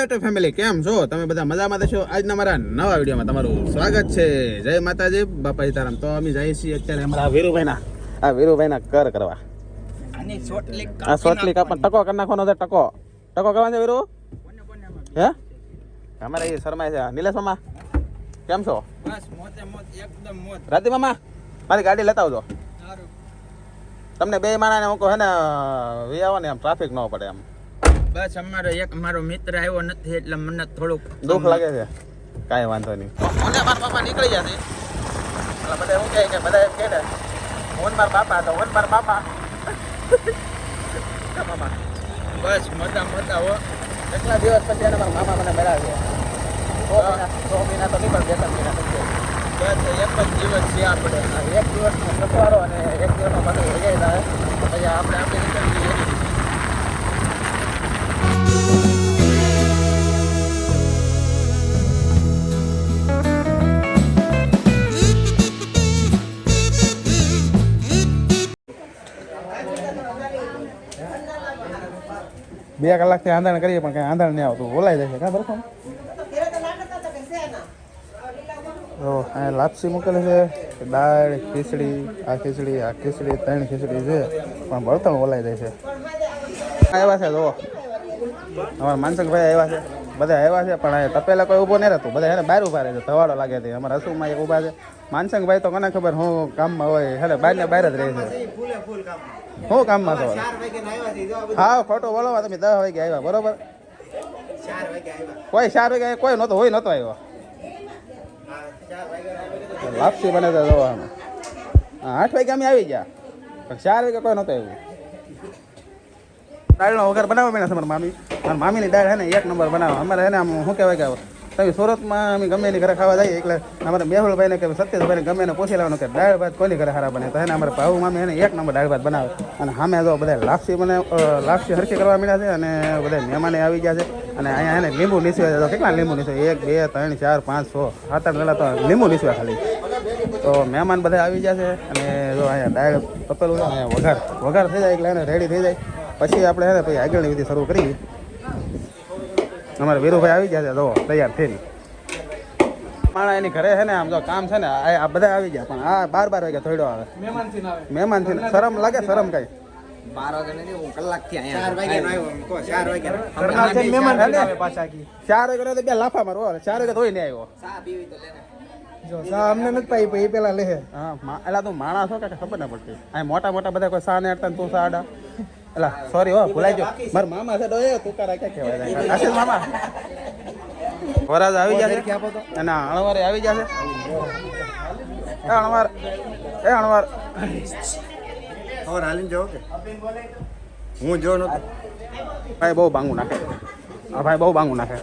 YouTube family કેમ છો તમે બધા મજામાં છો? આજના મારા નવા વિડીયોમાં તમારું સ્વાગત છે. જય માતાજી, બાપા સીતારામ. તો અમે જઈએ છીએ અત્યારે અમારા વીરુભાઈના ઘર કરવા. આ સોટલી કાપણ ટકો કરી નાખવાનો છે. ટકો કરવાનો છે વીરુ. હે અમારે એ શર્માય છે. નિલેશ મામા કેમ છો? બસ મોતે મોત એકદમ મોત. રાતી મામા મારી ગાડી લેતા આવજો. તમને બે માણાને હું કહું હે ને વી આવો ને એમ ટ્રાફિક ન પડે એમ. બસ મારો મિત્ર આવ્યો નથી એટલે મને થોડુંક દુઃખ લાગે છે. કાંઈ વાંધો નહીં. મને મારા બાપા નીકળી જશે એટલે બધા એવું કહે કે બધા એમ કહે ને હું મારા બાપા તો હું મારા બાપા મામા બસ મોટા હો. કેટલા દિવસ પછી એને મારા મામા મને મળ્યા છે. 6 મહિના તો નહીં પણ 2-3 મહિના થઈ ગયા. બસ એક જ દિવસ છે આપણે. એક દિવસનો સફવારો અને એક દિવસનો પાછો વૈયા થાય પછી આપણે નીકળી જઈએ. બે કલાકથી આંધણ કરીએ પણ કઈ આંધણ નહીં આવતું, બોલાઈ જાય છે. કાં બરફો લાપસી મૂકેલી છે, દાળ, ખીચડી, આ ખીચડી 3 ખીચડી છે પણ બળતણ બોલાઈ જાય છે. આવ્યા છે જો અમારા માનસંગભાઈ આવ્યા છે, બધા આવ્યા છે પણ તપેલા કોઈ ઊભો નહીં રહેતું, બધા એને બહાર ઊભા રહે છે. ધવાડો લાગે છે. અમારા રસોઈમાં એક ઊભા છે. માનસંગભાઈ તો કોને ખબર હું કામમાં હોય એટલે બહાર ને બહાર જ રહે છે. હું કામમાં છો? હા ખોટું બોલો તમે 10 વાગે આવ્યા બરોબર. 4 વાગે કોઈ નહોતો આવ્યો. લાપસી બને તો જોવા 8 વાગે અમે આવી ગયા પણ 4 વાગે કોઈ નહોતો આવ્યું. દાળનો વઘાર બનાવવા માંડ્યા છે મારા મામીની દાળ હે ને 1 નંબર બનાવો. અમારે એને આમ શું કહેવાય કે તમે સુરતમાં અમે ગમે એની ઘરે ખાવા જઈએ એટલે અમારે મેહુલભાઈને કે સત્યેશભાઈને ગમે એને પૂછી લેવાનું કે દાળ ભાત કોની ઘરે સારા બને તો એને અમારે ભાવ મામી એને 1 નંબર દાળ ભાત બનાવે. અને સામે જો બધા લાપસી હરખી કરવા માંડ્યા છે અને બધા મહેમાને આવી ગયા છે. અને અહીંયા એને લીંબુ નીસવે તો કેટલા લીંબુ નીસવે? 1 2 3 4 5 6 7 8 વેલા તો લીંબુ નીસવે ખાલી. તો મહેમાન બધા આવી ગયા છે અને જો અહીંયા દાળ તપેલું છે અને વઘાર થઈ જાય એટલે એને રેડી થઈ જાય પછી આપણે છે ને પછી આગળની વિધિ શરૂ કરી. અમારે વીરુભાઈ આવી ગયા છે જો તૈયાર થઈને. માણા એની ઘરે છે ને આમ જો કામ છે ને આ બધા આવી ગયા પણ આ 12 વાગ્યા થોડો આવે મહેમાનથી. શરમ લાગે? શરમ કઈ 12 વાગે નથી, હું કલાકથી અહીંયા 4 વાગે આવ્યો. 4 વાગે તો બે લાફા મારો 4 વાગે તો નહીં આવ્યો. ચા પીવી તો લેને જો સા અમને નથી પાઈ એ પેલા લે. હા એલા તું માણસ છો કે ખબર ના પડતી. આ મોટા બધા કોઈ સા ને અડતા તું સા આડા એલા સોરી હો ભૂલાઈ ગયો. મારા મામા છે ડોય તુકારા ક્યાં કહેવાય આશીષ મામા. વરાજ આવી જશે અને અણવારે આવી જશે. અણવાર ખબર હાલીને જાઓ કે હું જો નતો ભાઈ બહુ બાંગું નાખે. હા ભાઈ બહુ બાંગું નાખે.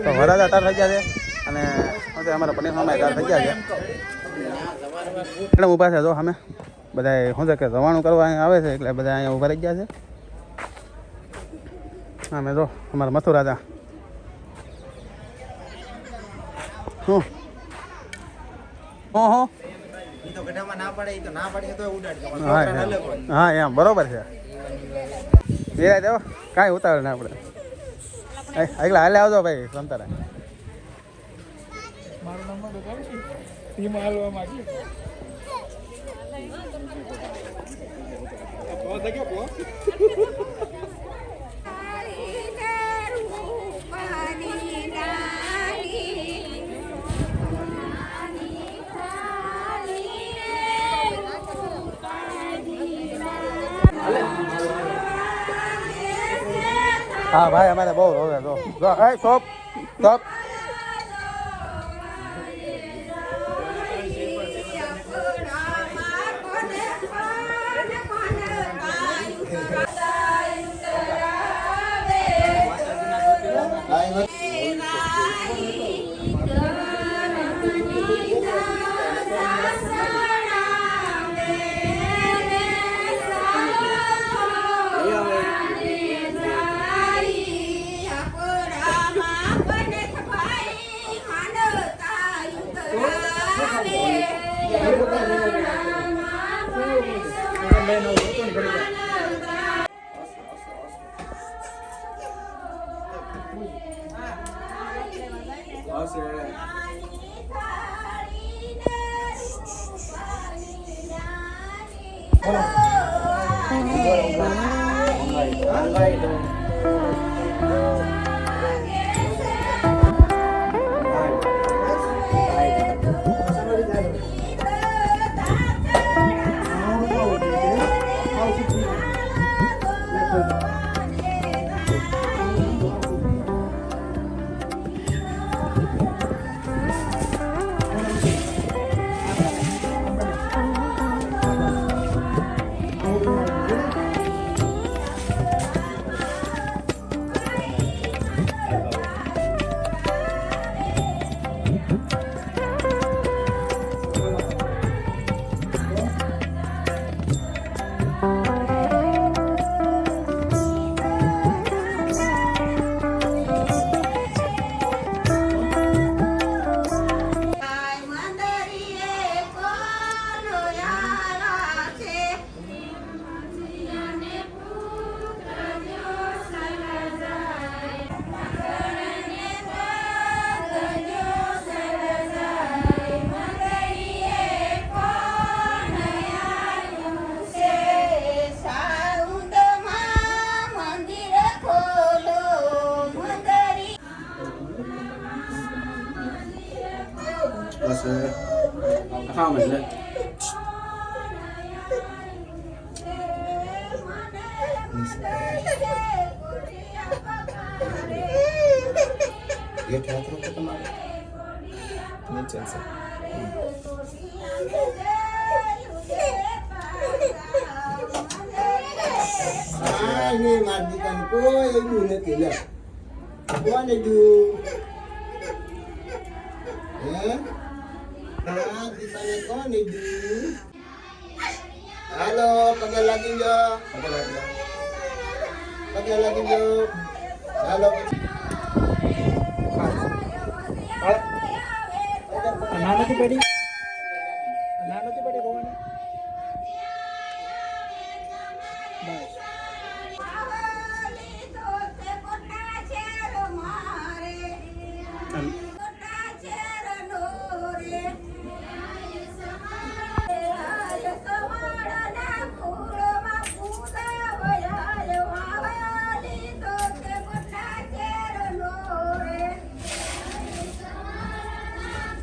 તો વરાજા તાર થઈ ગયા છે અને અમારા પનીર મામા તાર થઈ ગયા છે. એટલે ઊભા છે જો અમે બધા શું છે કે રવાણું કરવા અહીંયા આવે છે એટલે બધા અહીંયા ઊભા રહી ગયા છે. અમે જો અમારા મથુરાજા શું હા એમ બરોબર છે. એ દેવો કાંઈ ઉતાવળ ના આપણે આગલા હાલે આવજો ભાઈ સંતારા. હા ભાઈ અમારે બહુ રોવે જો સ્ટોપ. બસ ખાવા મળે ये क्या था तुम्हारे नीचे से नहीं मार दी kan कोई नहीं tidak કોને દુ હે હા દીપાને કોને દુ હાલો પગે લાગી ગયો પગે લાગી ગયો હાલો નાનથી પડી રોવાને બસ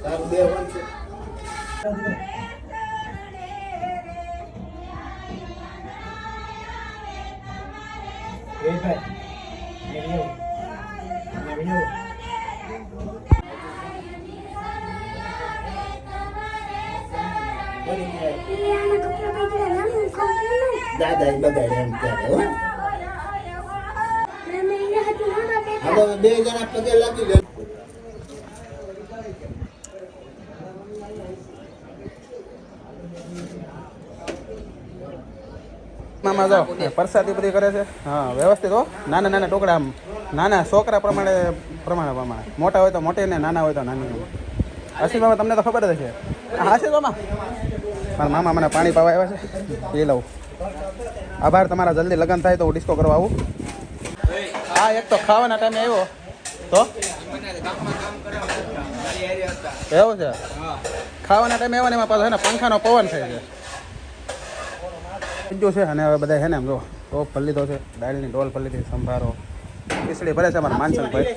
તારું બે વન છે દાદા બગાડે એમ ત્યારે હો હવે બે જણા પગે લાગી લે મામા જો પ્રસાદી બધી કરે છે હા વ્યવસ્થિત હો નાના નાના ટુકડા આમ નાના છોકરા પ્રમાણે મોટા હોય તો મોટી ને નાના હોય તો નાની આશીષ મામા તમને તો ખબર જ છે હા આશીષ મામા મારા મામા મને પાણી પાવા આવ્યા છે એ લઉં આભાર તમારા જલ્દી લગ્ન થાય તો હું ડિસ્કો કરવા આવું હા એક તો ખાવાના ટાઈમે આવ્યો તો એવું છે ખાવાના ટાઈમે આવ્યો ને એમાં પાછો છે ને પંખાનો પવન થાય છે બીજું છે અને હવે બધા છે ને એમ જો ટોપ ભરી લીધો છે દાળની ડોલ ભરી લીધી સંભારો ખીચડી ભરે છે અમારા માનસંગભાઈ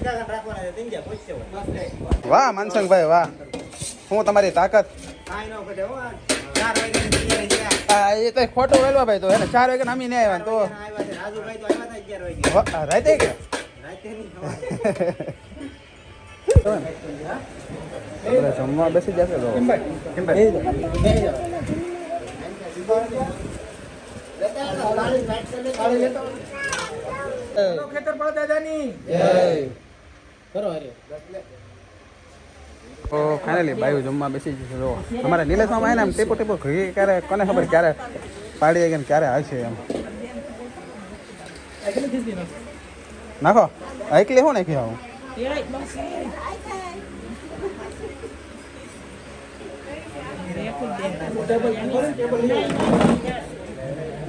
વાહ માનસંગભાઈ વાહ શું તમારી તાકાત હા એ તો ખોટું વેલવા ભાઈ તો એને 4 વાગે અમી નહીં આવ્યા તો રાતે કે જમવા બેસી જશે ખેતર પડે દાદાની તો ફાઇનલી બાયું જમવા બેસી જશે જો અમારા નિલેશ મામા એને આમ ટીપો ટીપો ઘી ક્યારે કોને ખબર ક્યારે પાડી ગયા ક્યારે આવશે એમ નાખો એકલી શું નાખી આવું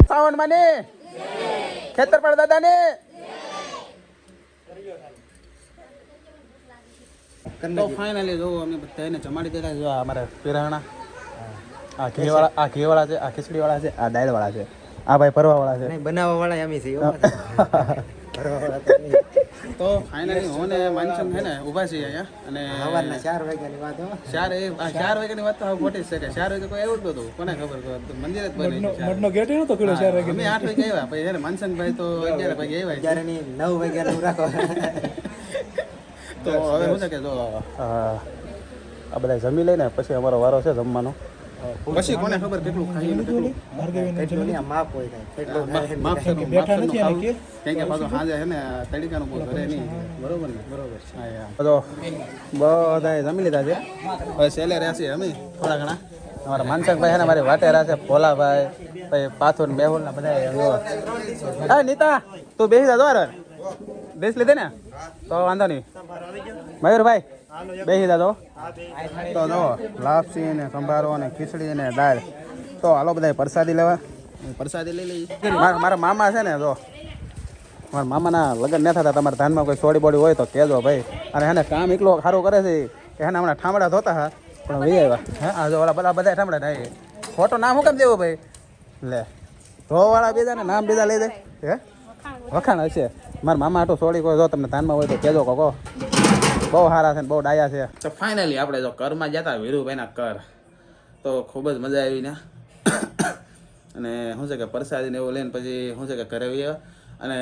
સાવન માને ખેતર પર દાદા ને તો ફાઇનલી જો અમે બધા એને જમાડી દેલા જો આ અમારા પિરાણા આ ઘીવાળા છે, આ ખીચડીવાળા છે, આ દાળવાળા છે, આ ભાઈ ભરવાવાળા છે. બનાવવા વાળા અમે છીએ તો ફાઇનલી હું ને માનસંગ છે ને ઊભા છીએ અહીંયા અને સવારના 4 વાગ્યાની વાત હો. 4 વાગ્યાની વાત તો હવે ખોટી જ છે કે 4 વાગે કોઈ એવું જ નતું, કોને ખબર મંદિર જ બંધ મઠનો ગેટ નતો ખુલ્લો 4 વાગે. અમે 8 વાગે આવ્યા પછી છે ને માનસંગભાઈ તો 11 વાગે આવ્યા. ત્યારે ની 9 વાગ્યાનું રાખો. તો હવે શું છે કે જો આ બધા જમી લઈને પછી અમારો વારો છે જમવાનો. પછી કોને ખબર કેટલું ખાઈએ ને કેટલું કેટલું નહીં, આ માપ હોય કાંઈ. માફ છે બેઠા નથી કેમ કે પાછું સાંજે છે ને તડીકાનું કોઈ ઘરે નહીં. બરોબર ને? બરોબર. હા યાર તો બધા જમી લીધા છે. હવે સેલે રહેશે અમે થોડા ઘણા. અમારા માનસંગભાઈ છે ને મારી વાટે રહેશે, ભોલાભાઈ પછી પાથુર ને મેહુલ ને બધા. હા નીતા તું બેસી જા દોર બેસ લીધે ને તો વાંધો નહીં. મયુરભાઈ બેસી જા તો જો લાપસી ને સંભારો ને ખીચડી ને દાળ. તો હાલો બધા પ્રસાદી લેવા. પ્રસાદી લઈ લઈએ. મારા મામા છે ને જો મારા મામાના લગ્ન ન થતા તમારા ધાનમાં કોઈ સોડી બોડી હોય તો કહેજો ભાઈ. અને એને કામ એકલો સારું કરે છે કે એને હમણાં ઠામડા ધોતા હા પણ વહી આવ્યા. હા આ જો ઓલા બધા ઠામડા થાય. ખોટો નામ શું કેમ દેવું ભાઈ? લે ધોવાળા બીજા ને નામ બીજા લઈ દે. હે વખાણ હશે. મારા મામા આટલું સોડી કોઈ જો તમને ધાનમાં હોય તો કહેજો કહો. બહુ સારા છે ને બહુ ડાયા છે. તો ફાઇનલી આપણે જો કરમાં જતા વીરુભાઈના કર તો ખૂબ જ મજા આવી ને. અને શું છે કે પ્રસાદીને એવું લઈને પછી શું છે કે ઘરે આવીએ અને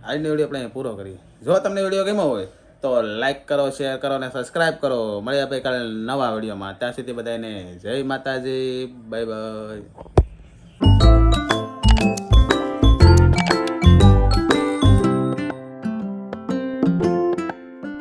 આજનો વિડીયો આપણે પૂરો કરીએ. જો તમને વિડીયો ગમ્યો હોય તો લાઈક કરો, શેર કરો અને સબસ્ક્રાઈબ કરો. મળીએ આપણે કાલે નવા વિડીયોમાં. ત્યાં સુધી બધાને જય માતાજી, બાય બાય.